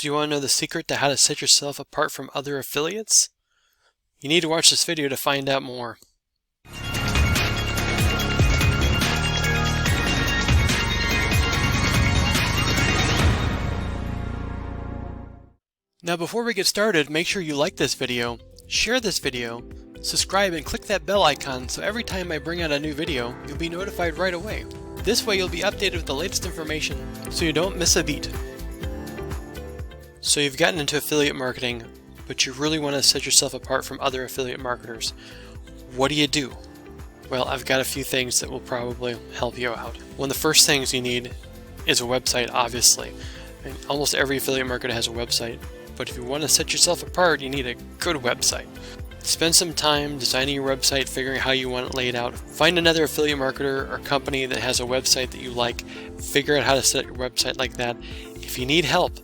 Do you want to know the secret to how to set yourself apart from other affiliates? You need to watch this video to find out more. Now before we get started, make sure you like this video, share this video, subscribe and click that bell icon so every time I bring out a new video, you'll be notified right away. This way you'll be updated with the latest information so you don't miss a beat. So you've gotten into affiliate marketing, but you really want to set yourself apart from other affiliate marketers. What do you do? Well, I've got a few things that will probably help you out. One of the first things you need is a website, obviously. Almost every affiliate marketer has a website. But if you want to set yourself apart, you need a good website. Spend some time designing your website, figuring out how you want it laid out. Find another affiliate marketer or company that has a website that you like. Figure out how to set your website like that. If you need help,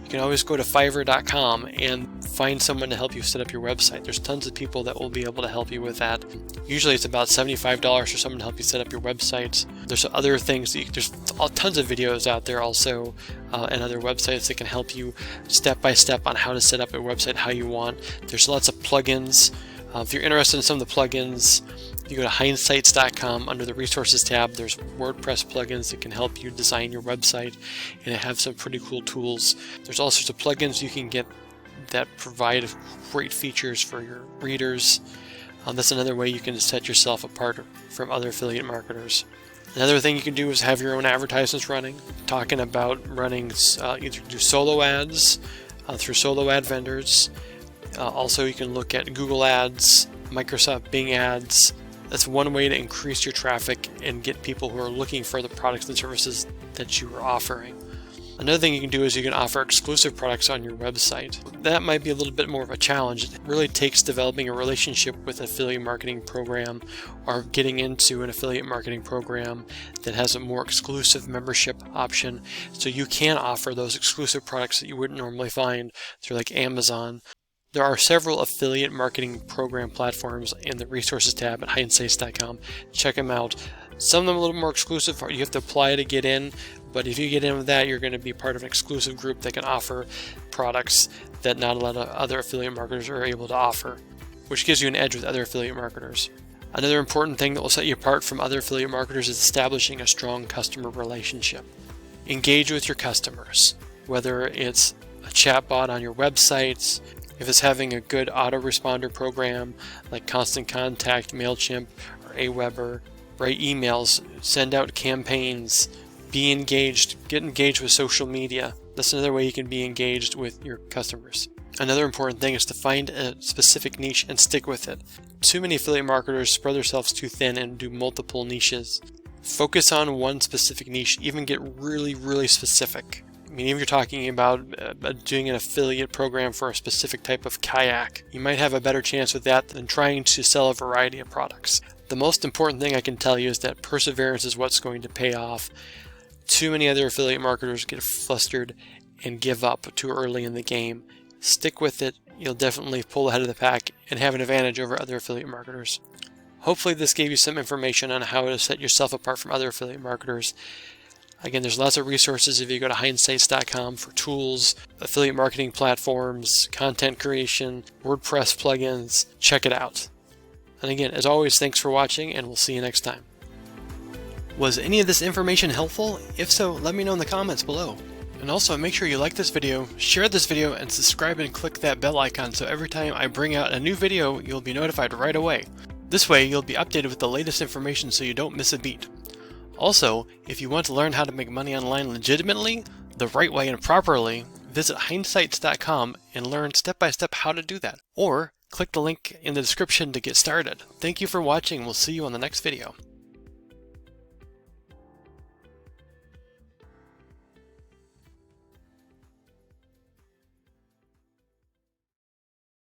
you can always go to Fiverr.com and find someone to help you set up your website. There's tons of people that will be able to help you with that. Usually it's about $75 for someone to help you set up your website. There's other things, there's tons of videos out there also and other websites that can help you step by step on how to set up a website how you want. There's lots of plugins. If you're interested in some of the plugins, you go to HindeSights.com. Under the resources tab, there's WordPress plugins that can help you design your website, and it has some pretty cool tools. There's all sorts of plugins you can get that provide great features for your readers. That's another way you can set yourself apart from other affiliate marketers. Another thing you can do is have your own advertisements running. Talking about running, either do solo ads through solo ad vendors. Also, you can look at Google Ads, Microsoft Bing Ads. That's one way to increase your traffic and get people who are looking for the products and services that you are offering. Another thing you can do is you can offer exclusive products on your website. That might be a little bit more of a challenge. It really takes developing a relationship with an affiliate marketing program or getting into an affiliate marketing program that has a more exclusive membership option, so you can offer those exclusive products that you wouldn't normally find through like Amazon. There are several affiliate marketing program platforms in the resources tab at HindeSights.com. Check them out. Some of them are a little more exclusive. You have to apply to get in, but if you get in with that, you're going to be part of an exclusive group that can offer products that not a lot of other affiliate marketers are able to offer, which gives you an edge with other affiliate marketers. Another important thing that will set you apart from other affiliate marketers is establishing a strong customer relationship. Engage with your customers, whether it's a chatbot on your websites, if it's having a good autoresponder program like Constant Contact, MailChimp, or Aweber. Write emails, send out campaigns, be engaged, get engaged with social media. That's another way you can be engaged with your customers. Another important thing is to find a specific niche and stick with it. Too many affiliate marketers spread themselves too thin and do multiple niches. Focus on one specific niche, even get really, really specific. I mean, if you're talking about doing an affiliate program for a specific type of kayak, you might have a better chance with that than trying to sell a variety of products. The most important thing I can tell you is that perseverance is what's going to pay off. Too many other affiliate marketers get flustered and give up too early in the game. Stick with it. You'll definitely pull ahead of the pack and have an advantage over other affiliate marketers. Hopefully this gave you some information on how to set yourself apart from other affiliate marketers. Again, there's lots of resources if you go to HindeSights.com for tools, affiliate marketing platforms, content creation, WordPress plugins. Check it out. And again, as always, thanks for watching, and we'll see you next time. Was any of this information helpful? If so, let me know in the comments below. And also, make sure you like this video, share this video, and subscribe and click that bell icon so every time I bring out a new video, you'll be notified right away. This way, you'll be updated with the latest information so you don't miss a beat. Also, if you want to learn how to make money online legitimately, the right way and properly, visit HindeSights.com and learn step-by-step how to do that. Or click the link in the description to get started. Thank you for watching. We'll see you on the next video.